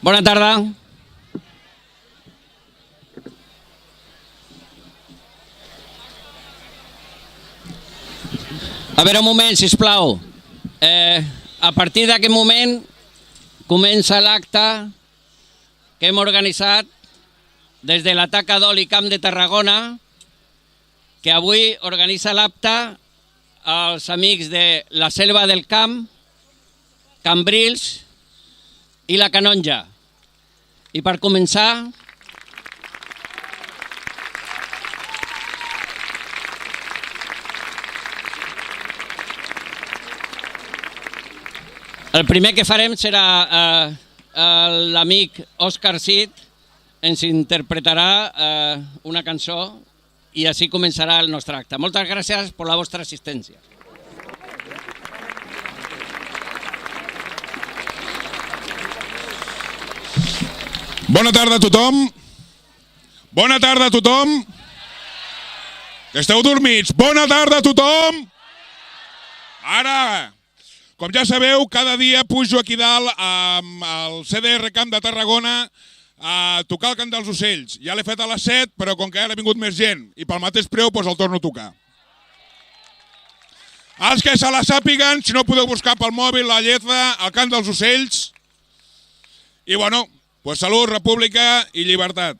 Bona tarda. A veure, un moment, sisplau. A partir d'aquest moment comença l'acte que hem organitzat des de la Taca d'Oli Camp de Tarragona, que avui organitza l'acte els amics de la Selva del Camp, Cambrils i la Canonja. I per començar, el primer que farem serà l'amic Òscar Cid, ens interpretarà una cançó i així començarà el nostre acte. Moltes gràcies per la vostra assistència. Bona tarda a tothom. Bona tarda a tothom. Esteu dormits. Bona tarda a tothom. Ara, com ja sabeu, cada dia pujo aquí dalt amb el CDR Camp de Tarragona a tocar el cant dels ocells. Ja l'he fet a les 7, però com que ara ha vingut més gent i pel mateix preu, doncs el torno a tocar. Els que se la sàpiguen, si no podeu buscar pel mòbil la lletra, el cant dels ocells. I bueno, pues salut, república i llibertat.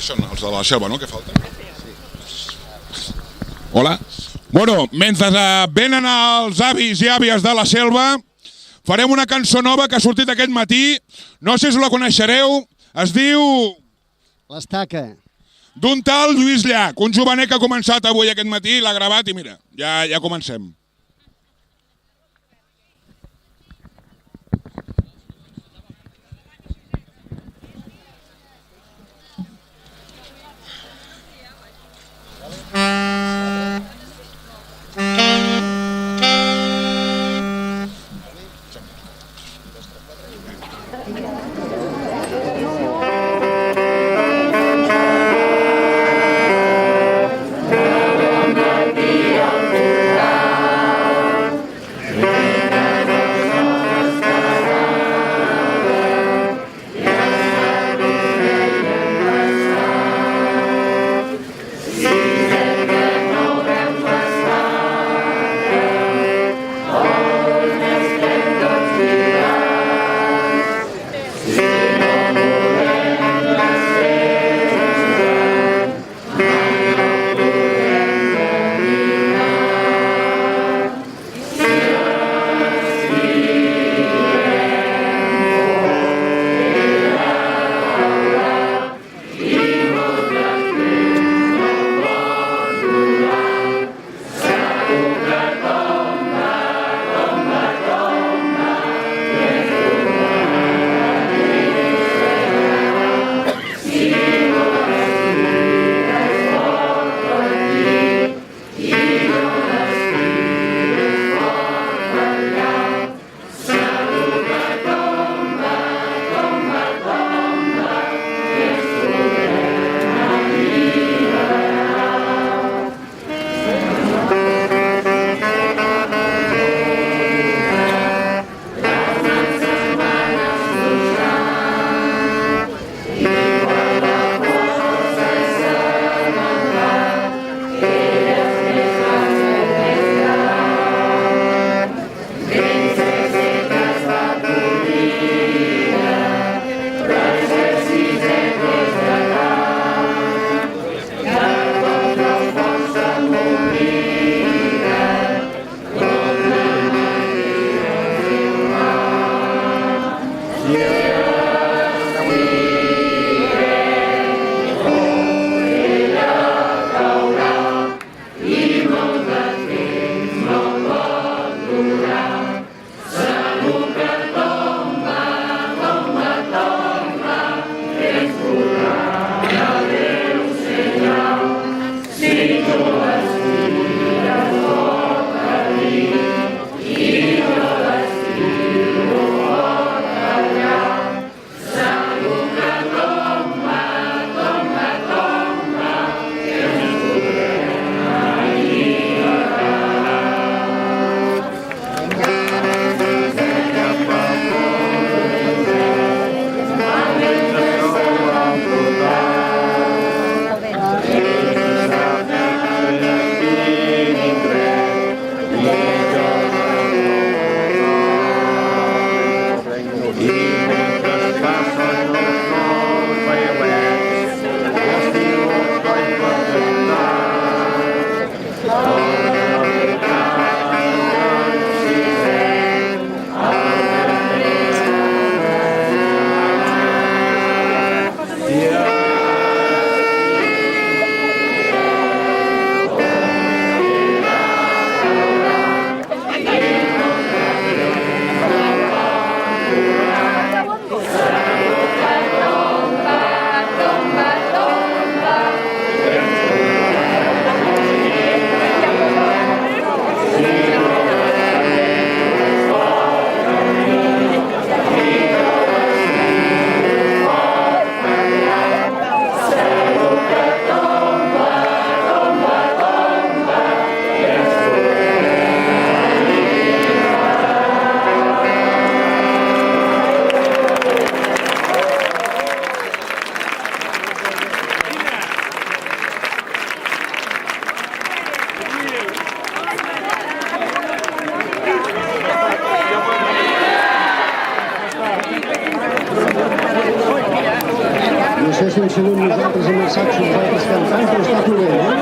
són els de la selva, no?, que falten. Hola. Bueno, mentre venen els avis i àvies de la selva, farem una cançó nova que ha sortit aquest matí. No sé si la coneixereu. Es diu... L'Estaca. D'un tal Lluís Llach, un jovenet que ha començat avui aquest matí, l'ha gravat i mira, ja comencem. sé si hem sigut nosaltres amb els saxos altres cantant, però està plovent, eh?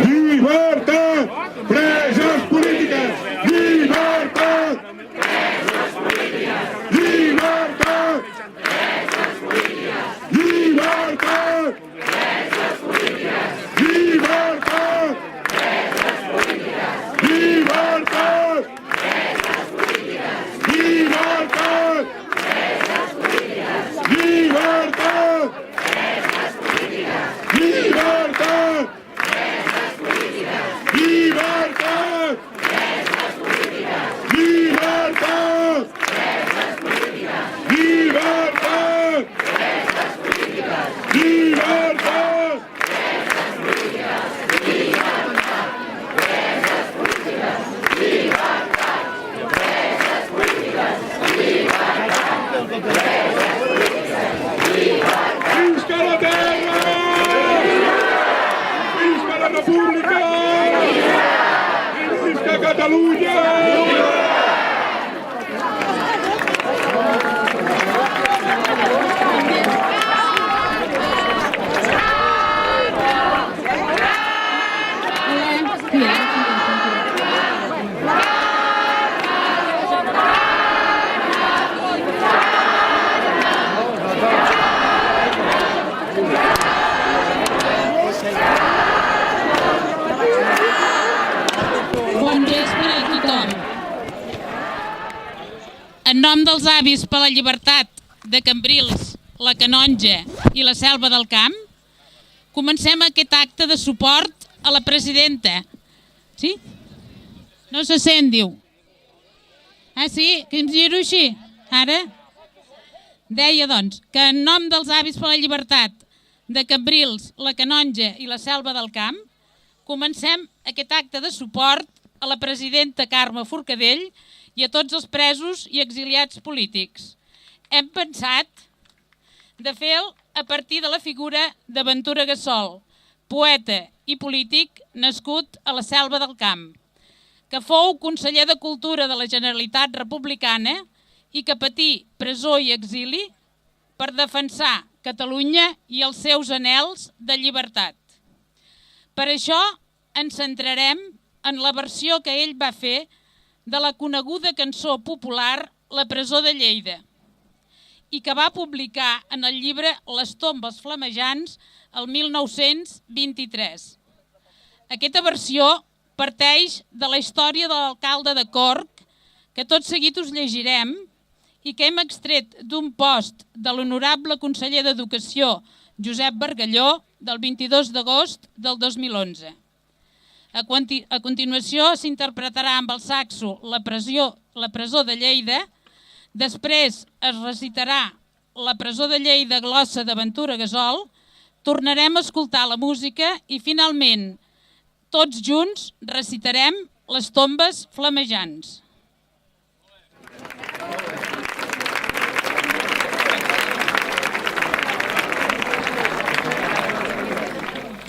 Llibertat! la República! Visca Catalunya! Bon vespre a tothom. En nom dels avis per la llibertat de Cambrils, la Canonja i la Selva del Camp, comencem aquest acte de suport a la presidenta. Sí? No se sent, diu. Ah, sí? Que em giro així? Ara? Deia, doncs, que en nom dels avis per la llibertat de Cambrils, la Canonja i la Selva del Camp, comencem aquest acte de suport a la presidenta Carme Forcadell i a tots els presos i exiliats polítics. Hem pensat de fer-ho a partir de la figura de Ventura Gassol, poeta i polític nascut a la Selva del Camp, que fou conseller de Cultura de la Generalitat Republicana i que patí presó i exili per defensar Catalunya i els seus anhels de llibertat. Per això ens centrarem en la versió que ell va fer de la coneguda cançó popular La presó de Lleida i que va publicar en el llibre Les tombes flamejants el 1923. Aquesta versió parteix de la història de l'alcalde de Corc, que tot seguit us llegirem i que hem extret d'un post de l'honorable conseller d'Educació Josep Bargalló del 22 d'agost del 2011. A continuació s'interpretarà amb el saxo La presó de Lleida, després es recitarà La presó de Lleida glossa de Ventura Gassol, tornarem a escoltar la música i finalment tots junts recitarem Les tombes flamejants.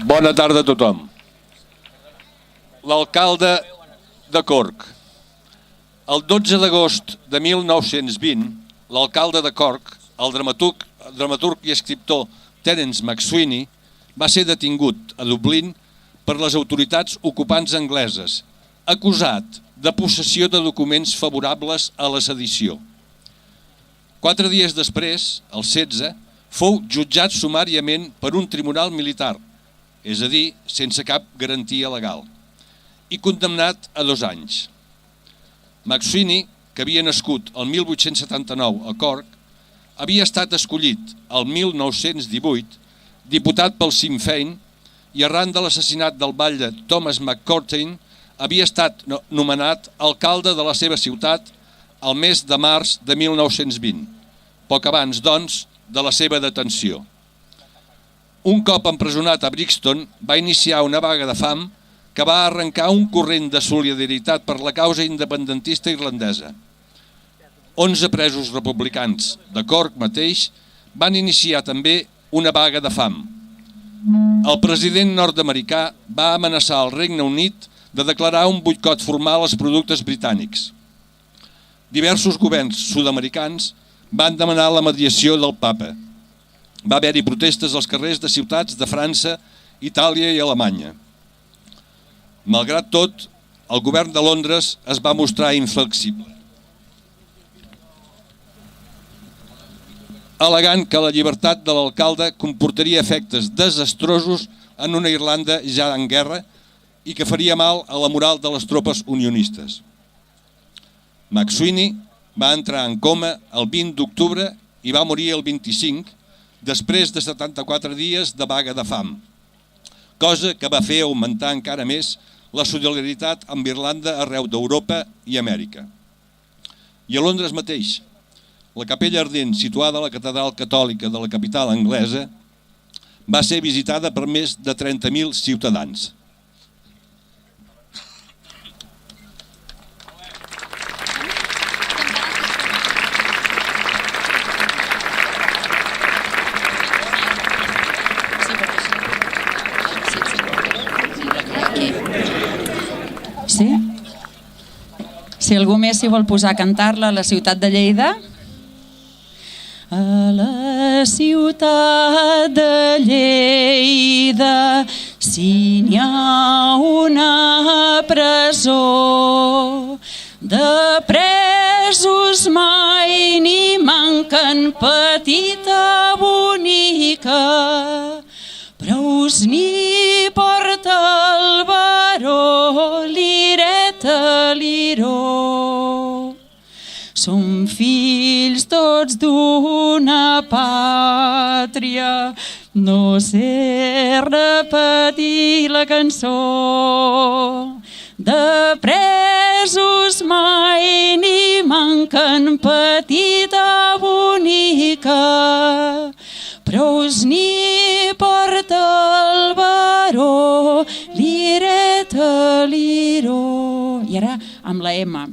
Bona tarda a tothom. L'alcalde de Corc. El 12 d'agost de 1920, l'alcalde de Corc, el dramaturg i escriptor Terence McSweeney, va ser detingut a Dublín per les autoritats ocupants angleses, acusat de possessió de documents favorables a la sedició. 4 dies després, el 16, fou jutjat sumàriament per un tribunal militar, és a dir, sense cap garantia legal, i condemnat a 2 anys. McSweeney, que havia nascut el 1879 a Cork, havia estat escollit el 1918 diputat pel Sinn Féin i arran de l'assassinat del batlle Thomas McCurtain havia estat nomenat alcalde de la seva ciutat el mes de març de 1920, poc abans, doncs, de la seva detenció. Un cop empresonat a Brixton, va iniciar una vaga de fam que va arrencar un corrent de solidaritat per la causa independentista irlandesa. 11 presos republicans de Cork mateix van iniciar també una vaga de fam. El president nord-americà va amenaçar el Regne Unit de declarar un boicot formal als productes britànics. Diversos governs sud-americans van demanar la mediació del papa. Va haver-hi protestes als carrers de ciutats de França, Itàlia i Alemanya. Malgrat tot, el govern de Londres es va mostrar inflexible, al·legant que la llibertat de l'alcalde comportaria efectes desastrosos en una Irlanda ja en guerra i que faria mal a la moral de les tropes unionistes. McSweeney va entrar en coma el 20 d'octubre i va morir el 25, després de 74 dies de vaga de fam, cosa que va fer augmentar encara més la solidaritat amb Irlanda arreu d'Europa i Amèrica. I a Londres mateix, la capella ardent situada a la catedral catòlica de la capital anglesa va ser visitada per més de 30.000 ciutadans. Si algú més s'hi vol posar a cantar-la a la ciutat de Lleida. A la ciutat de Lleida, si n'hi ha una presó, de presos mai n'hi manquen, petita bonica, preus n'hi porta el baró, lireta, liró. Som fills tots d'una pàtria, no sé repetir la cançó. De presos mai n'hi manquen, petita bonica, preus n'hi porta el baró, lireta, liró. I ara amb la M.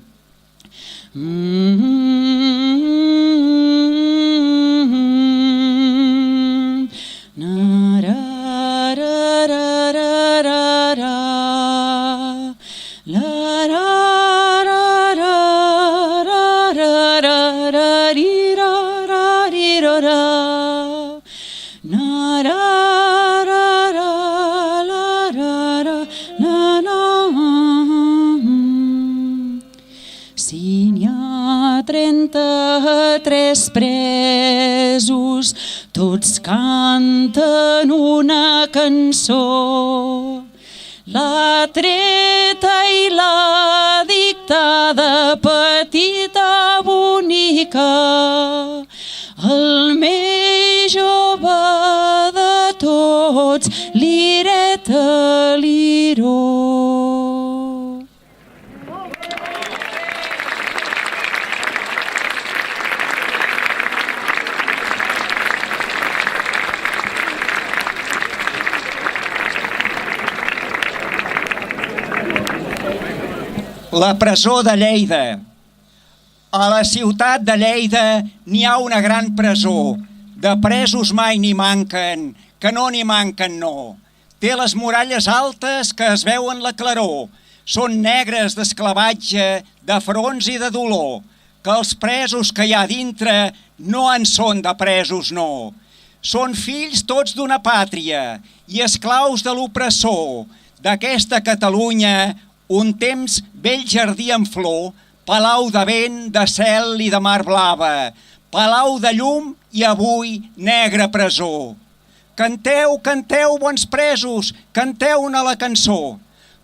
Si n'hi ha 33 presos, tots canten una cançó. La treta i la dictada, petita bonica, el més jove de tots, lireta, liró. La presó de Lleida. A la ciutat de Lleida n'hi ha una gran presó. De presos mai n'hi manquen, que no n'hi manquen no. Té les muralles altes que es veuen la claror. Són negres d'esclavatge, de fronts i de dolor. Que els presos que hi ha dintre no en són de presos, no. Són fills tots d'una pàtria i esclaus de l'opressor. D'aquesta Catalunya, un temps vell jardí en flor, palau de vent, de cel i de mar blava, palau de llum i avui negra presó. Canteu, canteu, bons presos, canteu-ne la cançó,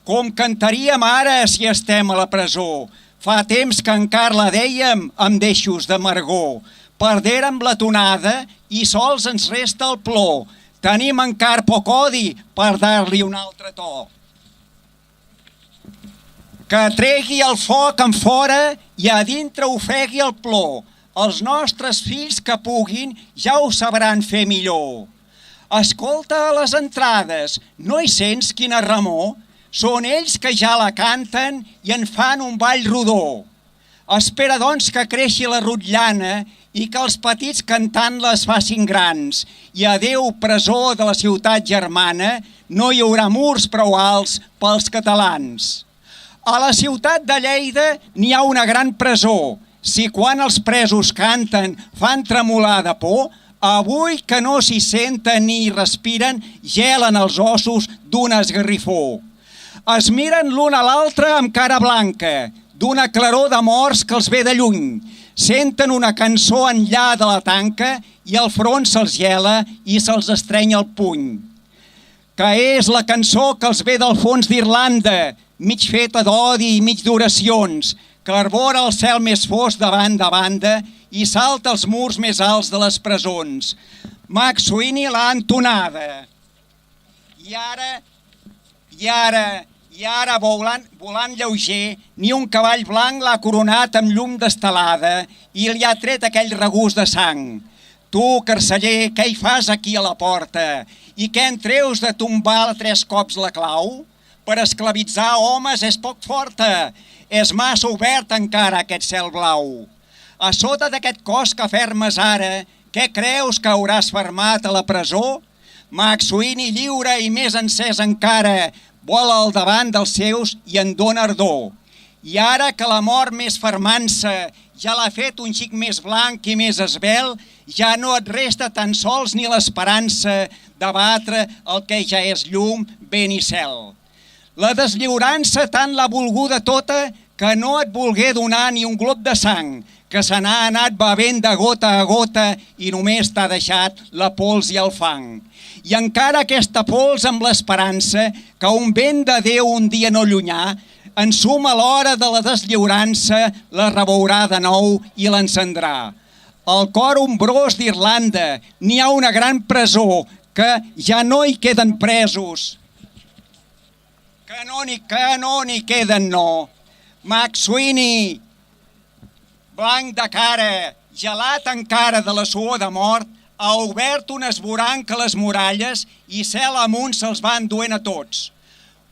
com cantaríem ara si estem a la presó. Fa temps que encara la dèiem amb deixos d'amargor, perdérem la tonada i sols ens resta el plor. Tenim encara poc odi per dar-li un altre to. Que tregui el foc en fora i a dintre ofegui el plor. Els nostres fills que puguin ja ho sabran fer millor. Escolta a les entrades, no hi sents quina remor? Són ells que ja la canten i en fan un ball rodó. Espera, doncs, que creixi la rotllana i que els petits cantant-la es facin grans. I adeu, presó de la ciutat germana, no hi haurà murs prou alts pels catalans. A la ciutat de Lleida n'hi ha una gran presó. Si quan els presos canten fan tremolar de por, avui que no s'hi senten ni hi respiren, gelen els ossos d'un esgarrifó. Es miren l'un a l'altre amb cara blanca, d'una claror de morts que els ve de lluny. Senten una cançó enllà de la tanca i el front se'ls gela i se'ls estreny el puny. Que és la cançó que els ve del fons d'Irlanda, mig feta d'odi i mig d'oracions, que arbora el cel més fosc de banda a banda i salta els murs més alts de les presons. McSweeney l'ha entonada. I ara volant lleuger, ni un cavall blanc l'ha coronat amb llum d'estelada i li ha tret aquell regús de sang. Tu, carceller, què hi fas aquí a la porta? I què en treus de tombar 3 cops la clau? Per esclavitzar homes és poc forta, és massa obert encara aquest cel blau. A sota d'aquest cos que fermes ara, què creus que hauràs fermat a la presó? McSweeney lliure i més encès encara, vola al davant dels seus i en dona ardor. I ara que la mort més fermant-se ja l'ha fet un xic més blanc i més esvelt, ja no et resta tan sols ni l'esperança de batre el que ja és llum, vent i cel. La deslliurança tant l'ha volguda tota que no et volgué donar ni un glop de sang, que se n'ha anat bevent de gota a gota i només t'ha deixat la pols i el fang. I encara aquesta pols amb l'esperança que un vent de Déu un dia no llunyà ensuma l'hora de la deslliurança, la reveurà de nou i l'encendrà. Al cor ombrós d'Irlanda n'hi ha una gran presó que ja no hi queden presos. Que no n'hi queden, no. McSweeney, blanc de cara, gelat encara de la suor de mort, ha obert un esvoranc a les muralles i cel amunt se'ls van duent a tots.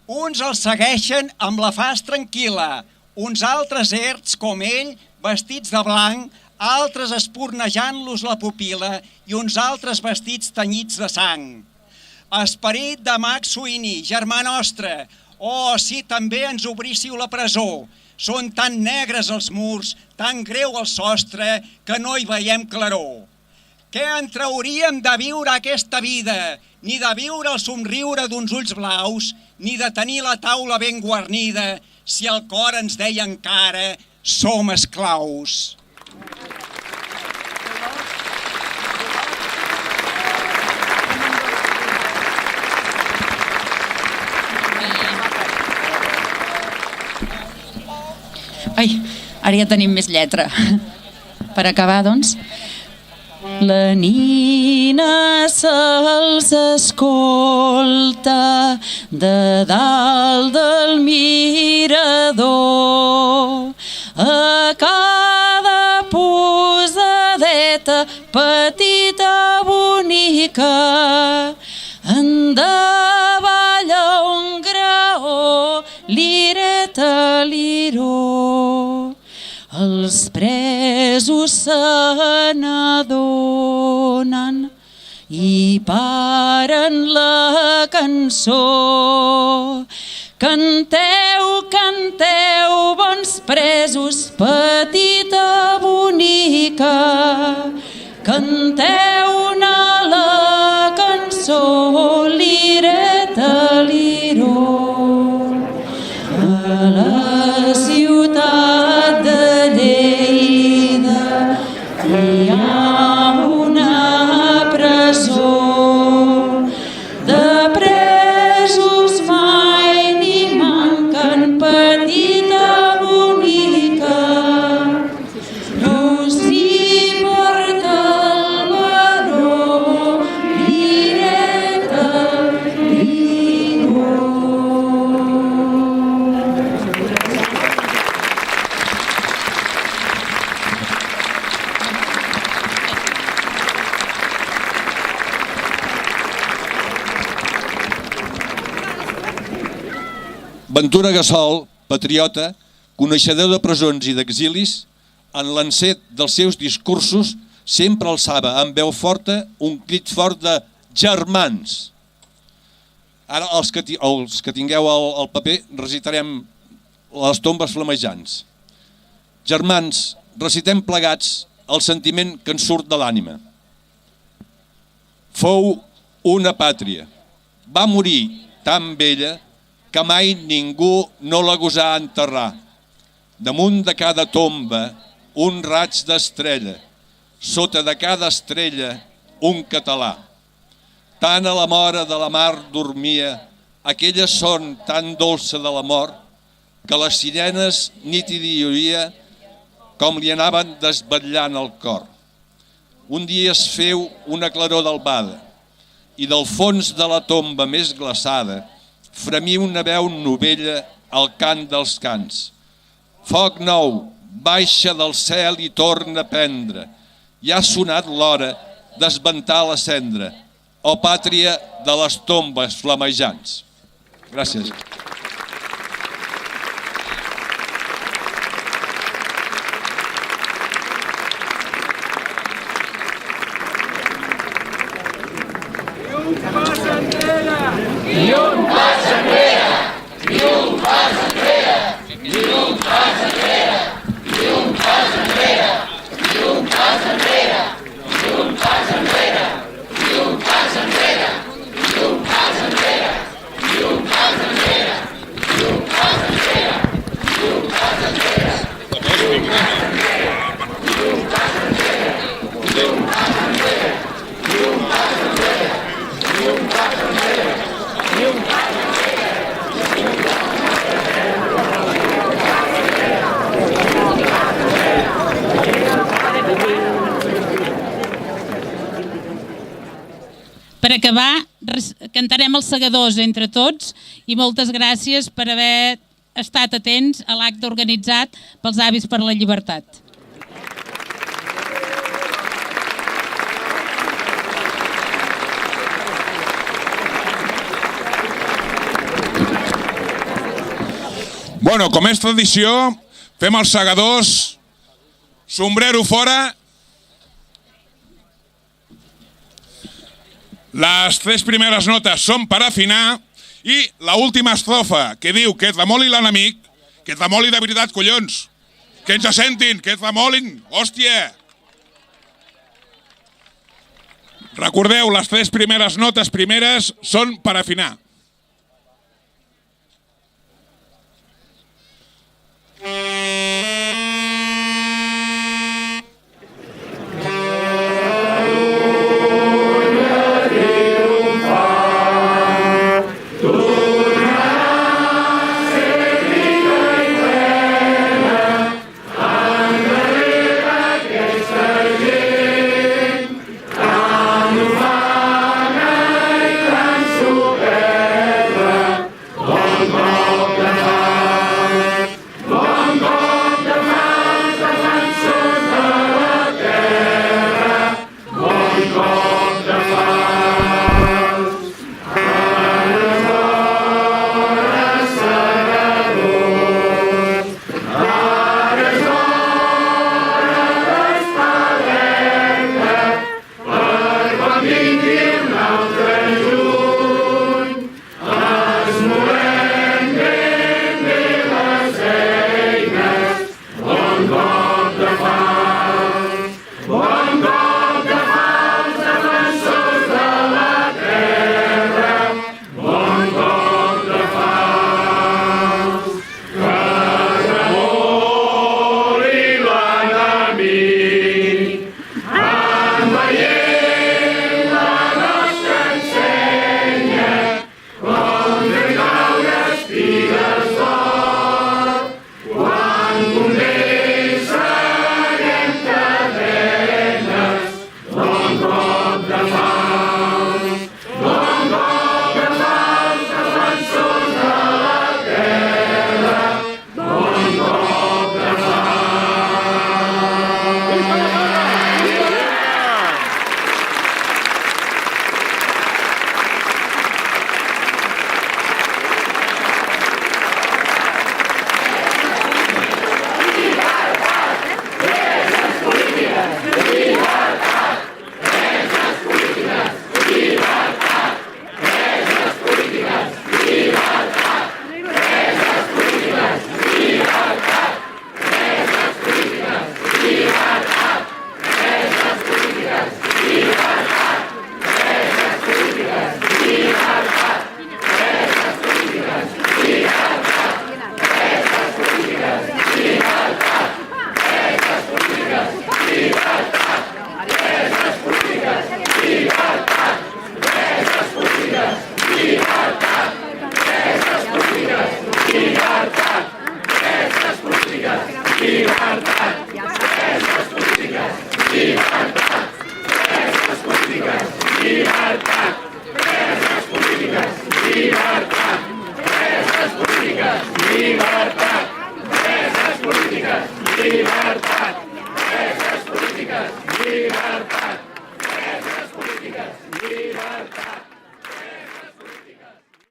Uns els segueixen amb la faç tranquil·la, uns altres erts com ell, vestits de blanc, altres espurnejant-los la pupil·la i uns altres vestits tenyits de sang. Esperit de McSweeney, germà nostre, oh, si també ens obríssiu la presó. Són tan negres els murs, tan greu el sostre, que no hi veiem claror. Què en trauríem de viure aquesta vida, ni de viure el somriure d'uns ulls blaus, ni de tenir la taula ben guarnida, si el cor ens deia encara som esclaus. Ai, ara ja tenim més lletra. Per acabar, doncs. La nina se'ls escolta de dalt del mirador. A cada posadeta petita bonica en davalla un graó, lireta, liró. Els presos se n'adonen i paren la cançó. Canteu, canteu, bons presos, petita bonica. Canteu-ne la cançó, lireta, liró. A la ciutat de Lleida hi ha una presó. De presos mai n'hi manquen, petita bonica. No s'hi porta el baró, lireta, liró. Ventura Gassol, patriota, coneixedor de presons i d'exilis, en l'encet dels seus discursos sempre alçava amb veu forta un crit fort de germans. Ara, els que tingueu el paper, recitarem les tombes flamejants. Germans, recitem plegats el sentiment que ens surt de l'ànima. Fou una pàtria. Va morir tan bella que mai ningú no la gosà enterrar. Damunt de cada tomba un raig d'estrella, sota de cada estrella un català. Tant a la mora de la mar dormia aquella son tan dolça de la mort que les sirenes nit i dia com li anaven desvetllant el cor. Un dia es feu una claror d'albada i del fons de la tomba més glaçada fremí una veu novella al cant dels cants. Foc nou, baixa del cel i torna a prendre. Ja ha sonat l'hora d'esventar la cendra, o pàtria de les tombes flamejants. Gràcies. Ni un pas enrere! Ni un pas enrere! Ni un pas per acabar, cantarem els segadors entre tots i moltes gràcies per haver estat atents a l'acte organitzat pels Avis per la Llibertat. Bueno, com és tradició, fem els segadors, sombrero fora. Les 3 primeres notes són per afinar i l'última estrofa que diu que et remoli l'enemic, que et remoli de veritat, collons, que ens sentin, que et remolin, hòstia. Recordeu, les 3 primeres notes primeres són per afinar.